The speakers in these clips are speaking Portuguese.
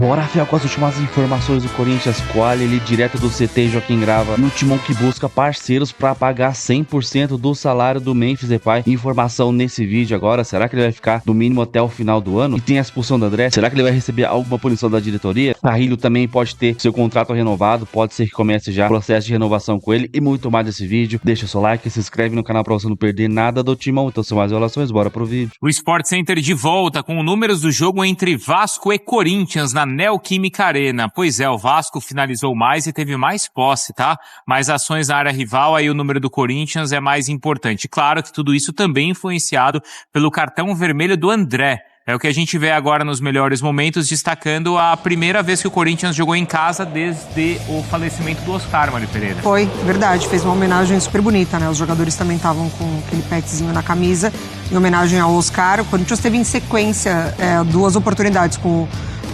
Bora, Rafael, com as últimas informações do Corinthians. Colhe ele direto do CT Joaquim Grava, no timão que busca parceiros para pagar 100% do salário do Memphis Depay. Informação nesse vídeo agora, será que ele vai ficar no mínimo até o final do ano? E tem a expulsão do André, será que ele vai receber alguma punição da diretoria? Carrilho também pode ter seu contrato renovado, pode ser que comece já o processo de renovação com ele e muito mais desse vídeo. Deixa seu like, se inscreve no canal para você não perder nada do timão. Então, sem mais enrolações, bora pro vídeo. O Sport Center de volta com números do jogo entre Vasco e Corinthians na Neoquímica Arena. Pois é, o Vasco finalizou mais e teve mais posse, tá? Mais ações na área rival, aí o número do Corinthians é mais importante. Claro que tudo isso também influenciado pelo cartão vermelho do André. É o que a gente vê agora nos melhores momentos, destacando a primeira vez que o Corinthians jogou em casa desde o falecimento do Oscar, Mari Pereira. Foi, verdade, fez uma homenagem super bonita, né? Os jogadores também estavam com aquele petzinho na camisa, em homenagem ao Oscar. O Corinthians teve em sequência duas oportunidades com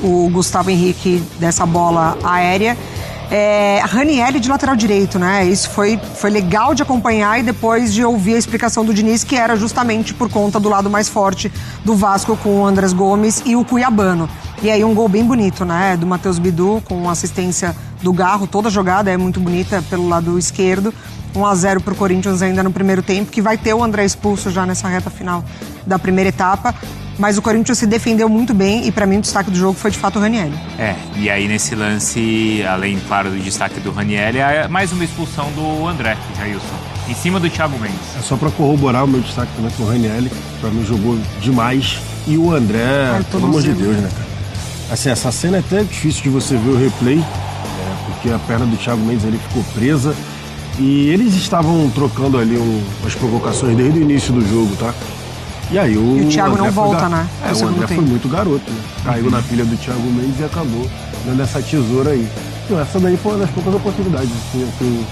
o Gustavo Henrique dessa bola aérea. Ranieri de lateral direito, né? Isso foi legal de acompanhar e depois de ouvir a explicação do Diniz, que era justamente por conta do lado mais forte do Vasco com o Andrés Gomes e o Cuiabano. E aí um gol bem bonito, né? Do Matheus Bidu com assistência do Garro. Toda a jogada é muito bonita pelo lado esquerdo. 1-0 pro Corinthians ainda no primeiro tempo, que vai ter o André expulso já nessa reta final da primeira etapa. Mas o Corinthians se defendeu muito bem e pra mim o destaque do jogo foi de fato o Ranieri. E aí nesse lance, além, claro, do destaque do Ranieri, é mais uma expulsão do André, Jailson, em cima do Thiago Mendes. É só pra corroborar o meu destaque também com o Ranieri, que pra mim jogou demais. E o André, pelo amor de Deus, né, cara? Assim, essa cena é até difícil de você ver o replay, porque a perna do Thiago Mendes ali ficou presa. E eles estavam trocando ali umas provocações desde o início do jogo, tá? E aí o Thiago não volta, né? O André foi muito garoto, né? Caiu na pilha do Thiago Mendes e acabou dando essa tesoura aí. Então, essa daí foi uma das poucas oportunidades que o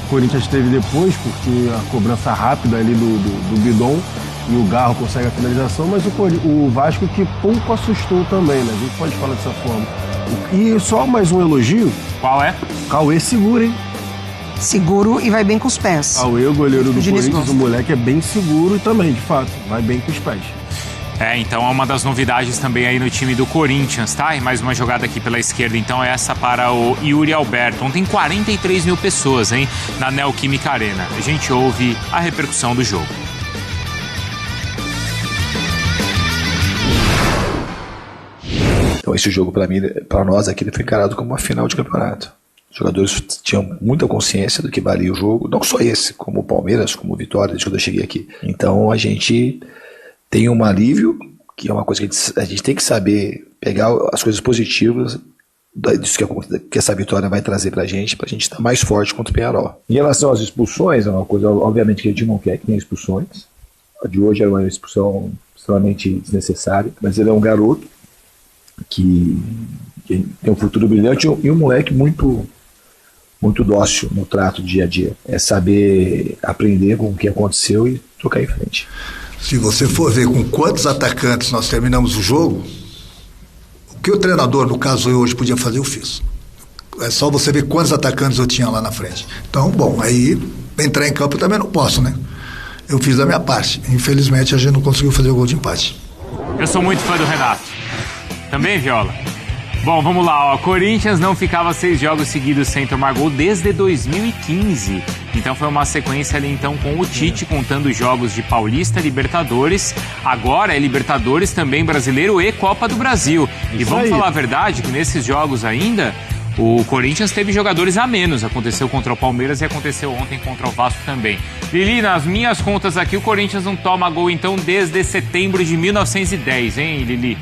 Corinthians teve depois, porque a cobrança rápida ali do Bidon e o Garro consegue a finalização, mas o Vasco que pouco assustou também, né? A gente pode falar dessa forma. E só mais um elogio. Qual é? Cauê segura, hein? Seguro e vai bem com os pés. Cauê, o goleiro do Corinthians, o moleque é bem seguro e também, de fato, vai bem com os pés. Então é uma das novidades também aí no time do Corinthians, tá? E mais uma jogada aqui pela esquerda, então é essa para o Yuri Alberto. Ontem 43 mil pessoas, hein? Na Neoquímica Arena. A gente ouve a repercussão do jogo. Então esse jogo para nós aqui, ele foi encarado como uma final de campeonato. Os jogadores tinham muita consciência do que valia o jogo, não só esse, como o Palmeiras, como o Vitória, desde quando eu cheguei aqui. Então a gente tem um alívio, que é uma coisa que a gente tem que saber pegar as coisas positivas disso que essa vitória vai trazer pra gente estar mais forte contra o Peñarol. Em relação às expulsões, é uma coisa, obviamente, que a gente não quer que tenha expulsões. A de hoje era uma expulsão extremamente desnecessária, mas ele é um garoto que tem um futuro brilhante e um moleque muito dócil no trato dia a dia. É saber aprender com o que aconteceu e tocar em frente. Se você for ver com quantos atacantes nós terminamos o jogo, o que o treinador, no caso eu hoje, podia fazer, eu fiz. É só você ver quantos atacantes eu tinha lá na frente. Então, bom, aí entrar em campo eu também não posso, né? Eu fiz a minha parte. Infelizmente a gente não conseguiu fazer o gol de empate. Eu sou muito fã do Renato. Também, Viola? Bom, vamos lá, ó. Corinthians não ficava 6 jogos seguidos sem tomar gol desde 2015. Então foi uma sequência ali então com o Tite, contando os jogos de Paulista, Libertadores. Agora é Libertadores também brasileiro e Copa do Brasil. E vamos falar a verdade que nesses jogos ainda, o Corinthians teve jogadores a menos. Aconteceu contra o Palmeiras e aconteceu ontem contra o Vasco também. Lili, nas minhas contas aqui, o Corinthians não toma gol então desde setembro de 1910, hein, Lili?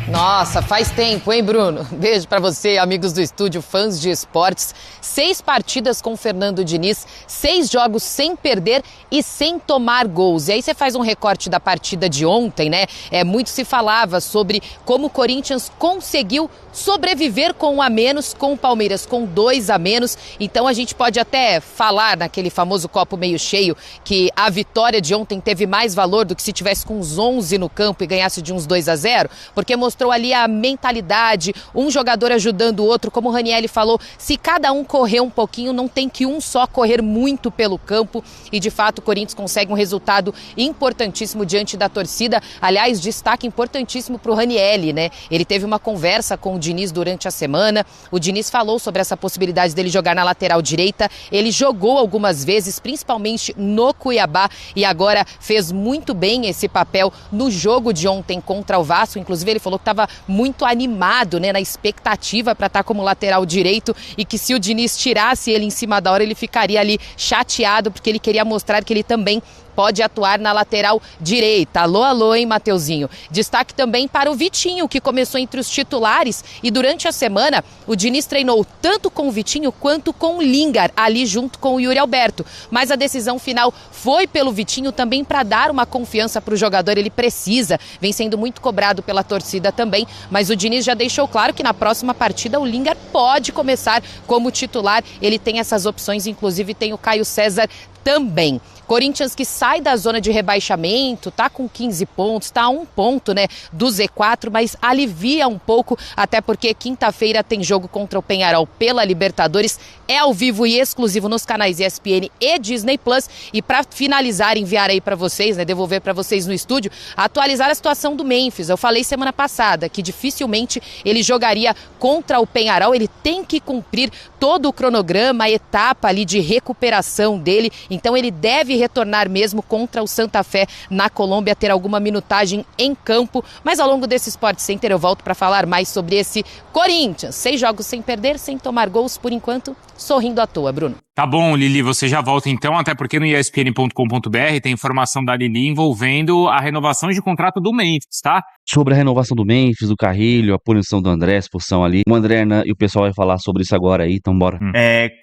Nossa, faz tempo, hein, Bruno? Beijo pra você, amigos do estúdio, fãs de esportes. 6 partidas com Fernando Diniz, 6 jogos sem perder e sem tomar gols. E aí você faz um recorte da partida de ontem, né? Muito se falava sobre como o Corinthians conseguiu sobreviver com 1 a menos, com o Palmeiras com 2 a menos. Então a gente pode até falar naquele famoso copo meio cheio que a vitória de ontem teve mais valor do que se tivesse com uns 11 no campo e ganhasse de uns 2 a 0, porque mostrou mostrou ali a mentalidade, um jogador ajudando o outro, como o Ranieri falou, se cada um correr um pouquinho, não tem que um só correr muito pelo campo, e de fato o Corinthians consegue um resultado importantíssimo diante da torcida. Aliás, destaque importantíssimo para o Ranieri, né? Ele teve uma conversa com o Diniz durante a semana, o Diniz falou sobre essa possibilidade dele jogar na lateral direita, ele jogou algumas vezes, principalmente no Cuiabá, e agora fez muito bem esse papel no jogo de ontem contra o Vasco. Inclusive ele falou que estava muito animado, né, na expectativa para estar como lateral direito, e que se o Diniz tirasse ele em cima da hora, ele ficaria ali chateado, porque ele queria mostrar que ele também pode atuar na lateral direita. Alô, alô, hein, Mateuzinho? Destaque também para o Vitinho, que começou entre os titulares, e durante a semana o Diniz treinou tanto com o Vitinho quanto com o Lingard, ali junto com o Yuri Alberto. Mas a decisão final foi pelo Vitinho, também para dar uma confiança para o jogador. Ele precisa, vem sendo muito cobrado pela torcida também, mas o Diniz já deixou claro que na próxima partida o Lingard pode começar como titular. Ele tem essas opções, inclusive tem o Caio César também. Corinthians que sai da zona de rebaixamento, tá com 15 pontos, tá a 1 ponto, né, do Z4, mas alivia um pouco, até porque quinta-feira tem jogo contra o Peñarol pela Libertadores, é ao vivo e exclusivo nos canais ESPN e Disney Plus. E para finalizar, enviar aí para vocês, né, devolver para vocês no estúdio, atualizar a situação do Memphis. Eu falei semana passada que dificilmente ele jogaria contra o Peñarol, ele tem que cumprir todo o cronograma, a etapa ali de recuperação dele, então ele deve retornar mesmo contra o Santa Fé na Colômbia, ter alguma minutagem em campo. Mas ao longo desse Sport Center eu volto para falar mais sobre esse Corinthians. 6 jogos sem perder, sem tomar gols por enquanto, sorrindo à toa, Bruno. Tá bom, Lili, você já volta então, até porque no ESPN.com.br tem informação da Lili envolvendo a renovação de contrato do Memphis, tá? Sobre a renovação do Memphis, do Carrilho, a punição do André, a expulsão ali. O André e o pessoal vai falar sobre isso agora aí, então bora.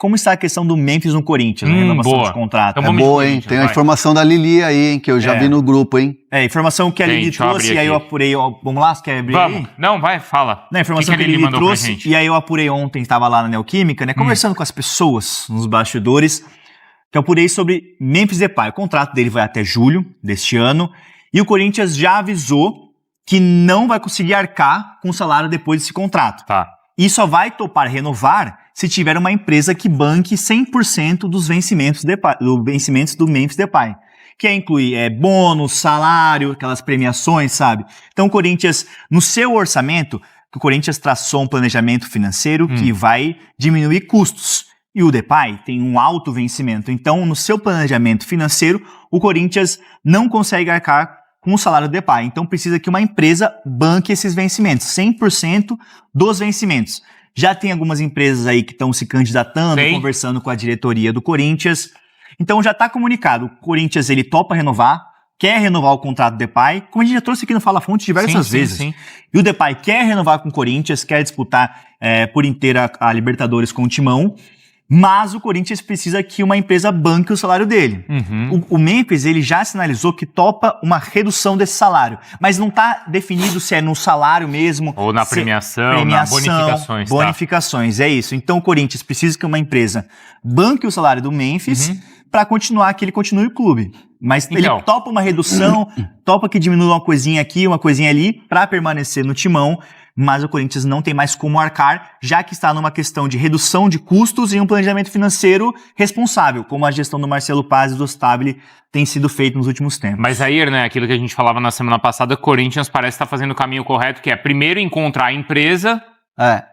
Como está a questão do Memphis no Corinthians, na renovação boa. de contrato? Então, Boa, hein? Tem a informação da Lili aí, hein? Que eu já vi no grupo, hein? Informação que a Lili trouxe, e aí eu apurei. Vamos lá, você quer abrir aí? Não, vai, fala. Não, a informação que a Lili trouxe, e aí eu apurei ontem, estava lá na Neoquímica, né? Conversando com as pessoas nos bastidores, que eu apurei sobre Memphis Depay. O contrato dele vai até julho deste ano, e o Corinthians já avisou que não vai conseguir arcar com o salário depois desse contrato. Tá. E só vai topar renovar se tiver uma empresa que banque 100% dos vencimentos do Memphis Depay. Que inclui bônus, salário, aquelas premiações, sabe? Então o Corinthians, no seu orçamento, o Corinthians traçou um planejamento financeiro que vai diminuir custos. E o Depay tem um alto vencimento. Então, no seu planejamento financeiro, o Corinthians não consegue arcar com o salário do Depay. Então, precisa que uma empresa banque esses vencimentos, 100% dos vencimentos. Já tem algumas empresas aí que estão se candidatando, conversando com a diretoria do Corinthians. Então, já está comunicado. O Corinthians, ele topa renovar, quer renovar o contrato do Depay, como a gente já trouxe aqui no Fala Fonte diversas vezes. Sim. E o Depay quer renovar com o Corinthians, quer disputar por inteira a Libertadores com o Timão. Mas o Corinthians precisa que uma empresa banque o salário dele. O Memphis, ele já sinalizou que topa uma redução desse salário, mas não está definido se é no salário mesmo. Ou na premiação, na bonificações. Bonificações, é isso. Então o Corinthians precisa que uma empresa banque o salário do Memphis para continuar, que ele continue o clube. Mas ele topa uma redução, topa que diminua uma coisinha aqui, uma coisinha ali, para permanecer no timão. Mas o Corinthians não tem mais como arcar, já que está numa questão de redução de custos e um planejamento financeiro responsável, como a gestão do Marcelo Paz e do Stabile tem sido feito nos últimos tempos. Mas aí, né, aquilo que a gente falava na semana passada, o Corinthians parece estar fazendo o caminho correto, que é primeiro encontrar a empresa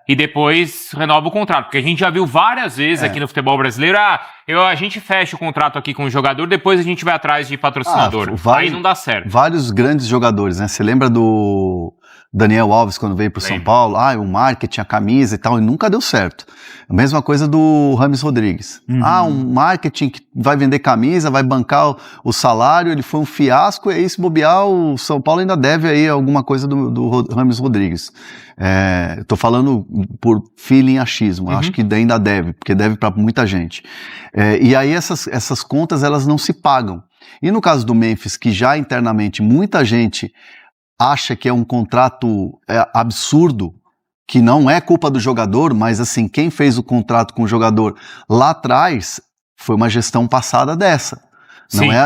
e depois renova o contrato. Porque a gente já viu várias vezes aqui no futebol brasileiro, a gente fecha o contrato aqui com o jogador, depois a gente vai atrás de patrocinador. Aí não dá certo. Vários grandes jogadores, né? Você lembra do Daniel Alves quando veio para o São Paulo? O marketing, a camisa e tal, e nunca deu certo. A mesma coisa do Rames Rodrigues. Um marketing que vai vender camisa, vai bancar o salário, ele foi um fiasco, e aí se bobear, o São Paulo ainda deve aí alguma coisa do Rames Rodrigues. Tô falando por feeling achismo, acho que ainda deve, porque deve para muita gente. E aí essas contas, elas não se pagam. E no caso do Memphis, que já internamente muita gente acha que é um contrato absurdo, que não é culpa do jogador, mas assim, quem fez o contrato com o jogador lá atrás foi uma gestão passada dessa.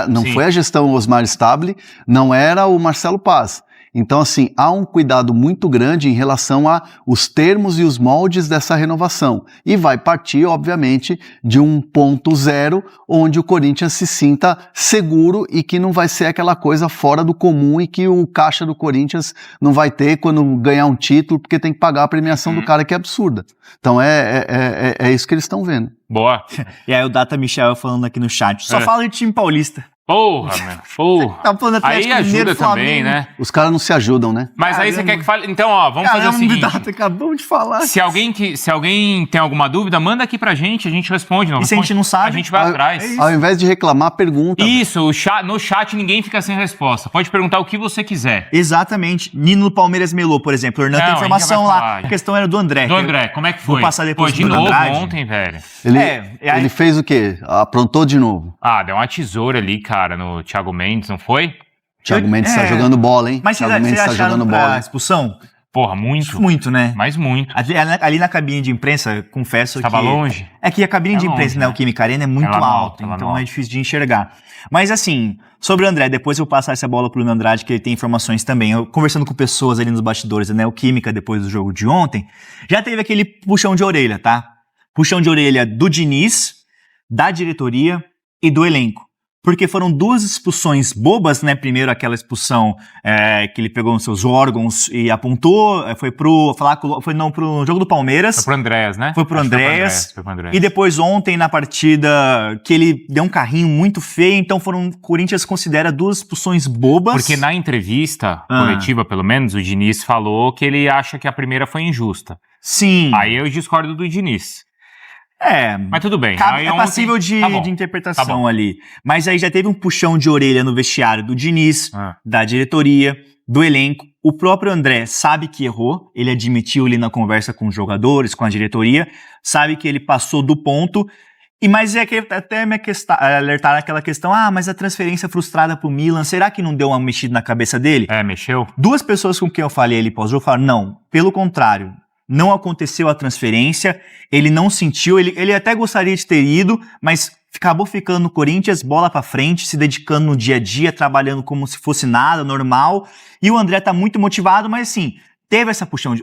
Não foi a gestão Osmar Stabile, não era o Marcelo Paz. Então, assim, há um cuidado muito grande em relação a os termos e os moldes dessa renovação. E vai partir, obviamente, de um ponto zero, onde o Corinthians se sinta seguro e que não vai ser aquela coisa fora do comum e que o caixa do Corinthians não vai ter quando ganhar um título, porque tem que pagar a premiação do cara, que é absurda. Então, é isso que eles estão vendo. Boa. E aí o Data Michel falando aqui no chat, só fala de time paulista. Porra, mano. Porra. Tá falando Aí Atlético Mineiro, ajuda também, Flamengo. né? Os caras não se ajudam, né? Mas aí você quer que fale... Então, ó, vamos fazer o Caramba, seguinte. Data, acabamos de falar. Se alguém tem alguma dúvida, manda aqui pra gente, a gente responde. Não E se a gente não sabe? A gente vai atrás. Ao invés de reclamar, pergunta. Isso, no chat ninguém fica sem resposta. Pode perguntar o que você quiser. Exatamente. Nino Palmeiras melou, por exemplo. O Hernan Não, tem a gente informação já vai lá. falar, A questão era do André. Do André, como é que foi? Vou passar depois Pô, de pro novo Andrade. ontem, velho. Ele fez o quê? Aprontou de novo. Ah, deu uma tesoura ali, cara, no Thiago Mendes, não foi? Thiago Mendes está jogando bola, hein? Mas Thiago Mendes vocês tá acharam jogando pra bola. expulsão? Porra, muito. Muito, né? Mas muito. Ali na cabine de imprensa, confesso Tava que... longe? É que a cabine de imprensa, longe, né? né? O Química Arena é muito Tava alta, tava então no é alto. difícil de enxergar. Mas assim, sobre o André, depois eu passar essa bola pro Bruno Andrade, que ele tem informações também. Eu conversando com pessoas ali nos bastidores, né? O Química, depois do jogo de ontem, já teve aquele puxão de orelha, tá? Puxão de orelha do Diniz, da diretoria e do elenco. Porque foram duas expulsões bobas, né? Primeiro aquela expulsão que ele pegou nos seus órgãos e apontou, foi pro jogo do Palmeiras. Foi pro Andréas, né? Foi pro Acho que Andréas. Foi pro Andréas. E depois ontem na partida que ele deu um carrinho muito feio, então o Corinthians considera duas expulsões bobas. Porque na entrevista coletiva, pelo menos, o Diniz falou que ele acha que a primeira foi injusta. Sim. Aí eu discordo do Diniz. Mas tudo bem. Aí É passível de interpretação ali. Mas aí já teve um puxão de orelha no vestiário do Diniz, da diretoria, do elenco. O próprio André sabe que errou, ele admitiu ali na conversa com os jogadores, com a diretoria, sabe que ele passou do ponto. Mas é que até me alertar aquela questão, mas a transferência frustrada pro Milan, será que não deu uma mexida na cabeça dele? Mexeu? Duas pessoas com quem eu falei ali pós-jogo falaram, não, pelo contrário. Não aconteceu a transferência, ele não sentiu, ele até gostaria de ter ido, mas acabou ficando no Corinthians, bola pra frente, se dedicando no dia a dia, trabalhando como se fosse nada, normal. E o André tá muito motivado, mas assim, teve esse puxão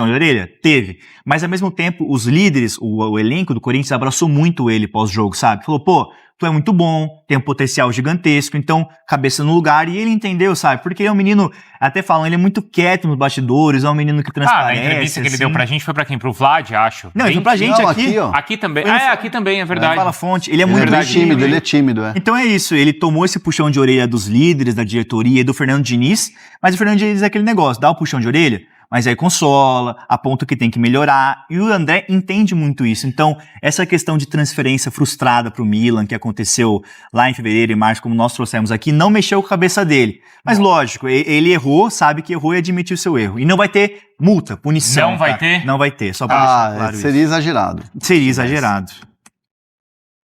de orelha? Teve. Mas ao mesmo tempo, os líderes, o elenco do Corinthians abraçou muito ele pós-jogo, sabe? Falou, pô, tu é muito bom, tem um potencial gigantesco, então cabeça no lugar, e ele entendeu, sabe? Porque ele é um menino, até falam, ele é muito quieto nos bastidores, é um menino que transparece. A entrevista que ele deu pra gente foi pra quem? Pro Vlad, acho. Não, ele foi pra gente aqui. ó. Aqui também. Aqui também, é verdade. Fala fonte, ele é muito tímido, ele é tímido, Então é isso, ele tomou esse puxão de orelha dos líderes, da diretoria e do Fernando Diniz, mas o Fernando Diniz é aquele negócio, dá o puxão de orelha, mas aí consola, aponta o que tem que melhorar, e o André entende muito isso. Então, essa questão de transferência frustrada pro Milan, que aconteceu lá em fevereiro e março, como nós trouxemos aqui, não mexeu com a cabeça dele. Mas lógico, ele errou, sabe que errou e admitiu o seu erro. E não vai ter multa, punição. Não vai ter? Não vai ter, só pra deixar claro seria isso. exagerado. Seria exagerado.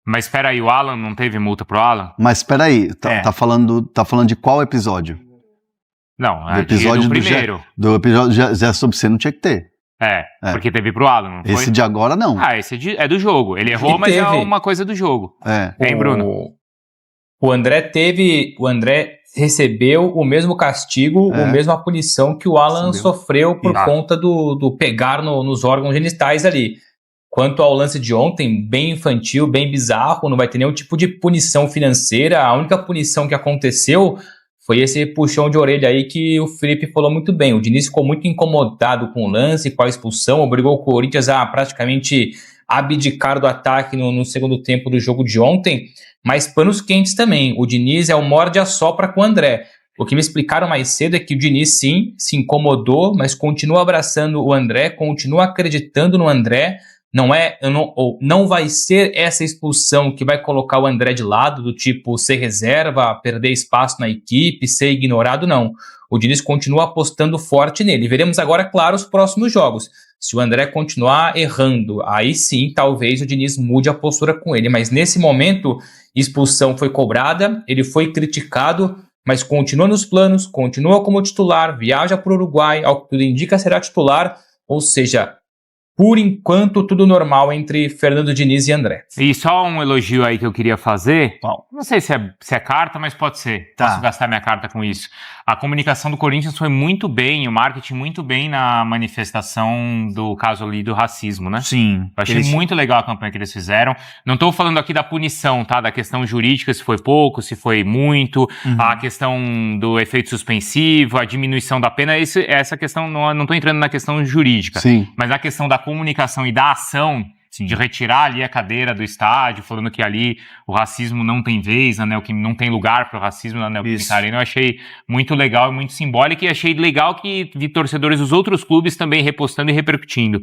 Mas espera aí, o Alan não teve multa pro Alan? Mas espera aí, tá falando de qual episódio? Não, Do episódio do primeiro. Do episódio Zé sobre você não tinha que ter. Porque teve pro Alan, não foi? Esse de agora não. Esse é do jogo. Ele errou, mas é uma coisa do jogo. Hein, Bruno? O André recebeu o mesmo castigo, a mesma punição que o Alan sofreu por conta do pegar nos órgãos genitais ali. Quanto ao lance de ontem, bem infantil, bem bizarro, não vai ter nenhum tipo de punição financeira. A única punição que aconteceu foi esse puxão de orelha aí que o Felipe falou muito bem. O Diniz ficou muito incomodado com o lance, com a expulsão, obrigou o Corinthians a praticamente abdicar do ataque no segundo tempo do jogo de ontem, mas panos quentes também. O Diniz é o morde-a-sopra com o André. O que me explicaram mais cedo é que o Diniz, sim, se incomodou, mas continua abraçando o André, continua acreditando no André. Não vai ser essa expulsão que vai colocar o André de lado, do tipo ser reserva, perder espaço na equipe, ser ignorado, não. O Diniz continua apostando forte nele. Veremos agora, claro, os próximos jogos. Se o André continuar errando, aí sim, talvez o Diniz mude a postura com ele. Mas nesse momento, expulsão foi cobrada, ele foi criticado, mas continua nos planos, continua como titular, viaja para o Uruguai, ao que tudo indica será titular, ou seja, por enquanto, tudo normal entre Fernando Diniz e André. E só um elogio aí que eu queria fazer. Não sei se é carta, mas pode ser. Posso gastar minha carta com isso. A comunicação do Corinthians foi muito bem, o marketing muito bem na manifestação do caso ali do racismo, né? Sim. Eu achei muito legal a campanha que eles fizeram. Não estou falando aqui da punição, tá? Da questão jurídica, se foi pouco, se foi muito, a questão do efeito suspensivo, a diminuição da pena, essa questão, não estou entrando na questão jurídica, Sim. mas na questão da comunicação e da ação, de retirar ali a cadeira do estádio, falando que ali o racismo não tem vez, na não tem lugar para o racismo na Neoquímica Arena. Eu achei muito legal e muito simbólico, e achei legal que vi torcedores dos outros clubes também repostando e repercutindo.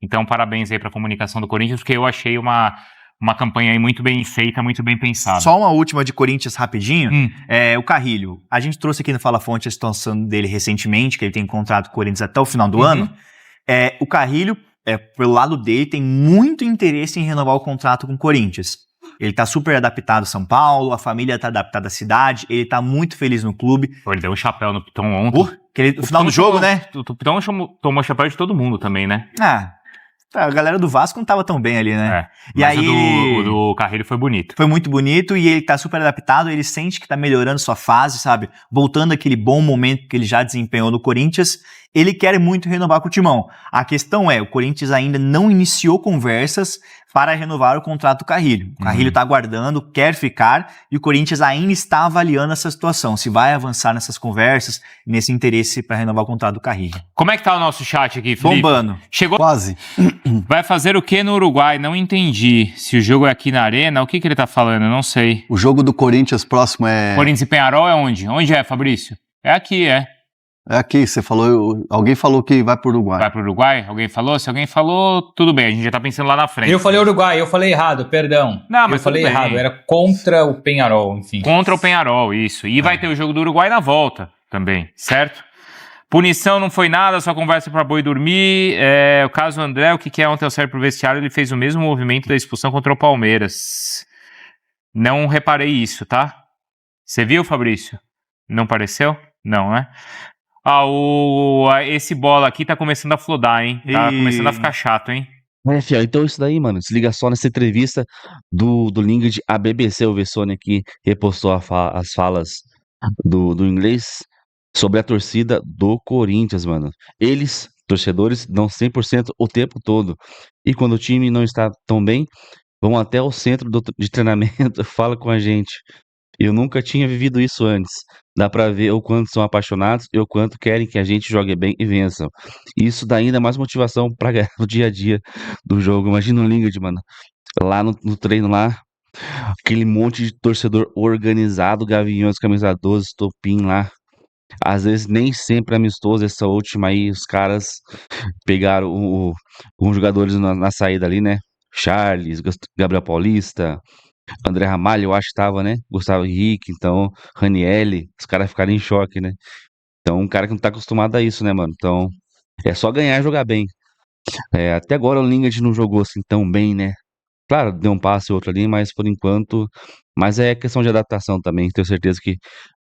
Então, parabéns aí para a comunicação do Corinthians, porque eu achei uma campanha aí muito bem feita, muito bem pensada. Só uma última de Corinthians rapidinho. O Carrilho. A gente trouxe aqui no Fala Fonte a situação dele recentemente, que ele tem contrato com o Corinthians até o final do ano. O Carrilho, pelo lado dele, tem muito interesse em renovar o contrato com o Corinthians. Ele tá super adaptado a São Paulo, a família tá adaptada à cidade, ele tá muito feliz no clube. Ele deu um chapéu no Piton ontem. No final do jogo, né? O Piton tomou chapéu de todo mundo também, né? A galera do Vasco não tava tão bem ali, né? E aí o do Carrilho foi bonito. Foi muito bonito e ele tá super adaptado, ele sente que tá melhorando sua fase, sabe? Voltando àquele bom momento que ele já desempenhou no Corinthians, ele quer muito renovar com o Timão. A questão o Corinthians ainda não iniciou conversas para renovar o contrato do Carrilho. O Carrilho tá aguardando, quer ficar, e o Corinthians ainda está avaliando essa situação, se vai avançar nessas conversas, nesse interesse para renovar o contrato do Carrilho. Como é que tá o nosso chat aqui, Felipe? Bombando. Chegou. Quase. Vai fazer o que no Uruguai? Não entendi. Se o jogo é aqui na Arena, o que ele tá falando? Eu não sei. O jogo do Corinthians próximo é... Corinthians e Peñarol é onde? Onde é, Fabrício? É aqui, É aqui, você falou, alguém falou que vai pro Uruguai. Vai pro Uruguai? Alguém falou? Se alguém falou, tudo bem, a gente já tá pensando lá na frente. Eu falei Uruguai, eu falei errado, perdão. Não, mas eu falei errado, era contra o Peñarol, enfim. Contra o Peñarol, isso. E vai ter o jogo do Uruguai na volta também, certo? Punição não foi nada, só conversa pra boi dormir. O caso André, o que é ontem ao sair pro vestiário, ele fez o mesmo movimento da expulsão contra o Palmeiras. Não reparei isso, tá? Você viu, Fabrício? Não pareceu? Não, né? Esse bola aqui tá começando a flodar, hein? Tá começando a ficar chato, hein? Fiel, então isso daí, mano, se liga só nessa entrevista do Lingard à BBC, o Vessone aqui repostou as falas do inglês sobre a torcida do Corinthians, mano. Eles, torcedores, dão 100% o tempo todo. E quando o time não está tão bem, vão até o centro de treinamento, fala com a gente. Eu nunca tinha vivido isso antes. Dá pra ver o quanto são apaixonados e o quanto querem que a gente jogue bem e vença. Isso dá ainda mais motivação pra ganhar no dia a dia do jogo. Imagina o Lingard, mano, lá no treino lá, aquele monte de torcedor organizado, Gaviões, camisa 12, Topim lá. Às vezes nem sempre amistoso. Essa última aí, os caras pegaram alguns jogadores na saída ali, né? Charles, Gabriel Paulista, André Ramalho, eu acho que tava, né? Gustavo Henrique, então, Ranielli, os caras ficaram em choque, né? Então, um cara que não tá acostumado a isso, né, mano? Então, é só ganhar e jogar bem. Até agora o Lingard não jogou assim tão bem, né? Claro, deu um passe outro ali, mas por enquanto... Mas é questão de adaptação também, tenho certeza que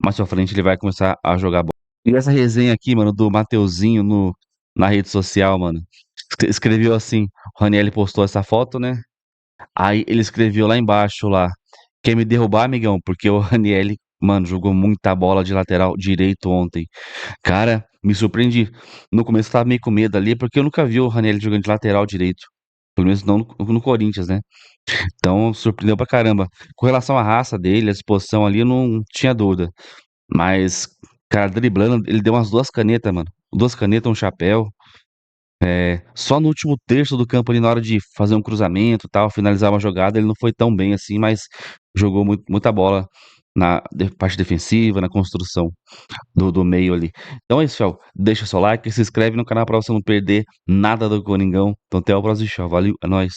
mais pra frente ele vai começar a jogar bola. E essa resenha aqui, mano, do Mateuzinho na rede social, mano, escreveu assim, o Ranielli postou essa foto, né? Aí ele escreveu lá embaixo, lá, quer me derrubar, amigão? Porque o Ranielli, mano, jogou muita bola de lateral direito ontem. Cara, me surpreendi. No começo eu tava meio com medo ali, porque eu nunca vi o Ranielli jogando de lateral direito. Pelo menos não no Corinthians, né? Então, surpreendeu pra caramba. Com relação à raça dele, a disposição ali, eu não tinha dúvida. Mas, cara, driblando, ele deu umas 2 canetas, mano. 2 canetas, um chapéu. Só no último terço do campo ali, na hora de fazer um cruzamento e tal, finalizar uma jogada, ele não foi tão bem assim, mas jogou muita bola na parte defensiva, na construção do meio ali. Então é isso, Fel. Deixa seu like, se inscreve no canal pra você não perder nada do Coringão. Então até o próximo show. Valeu, é nóis.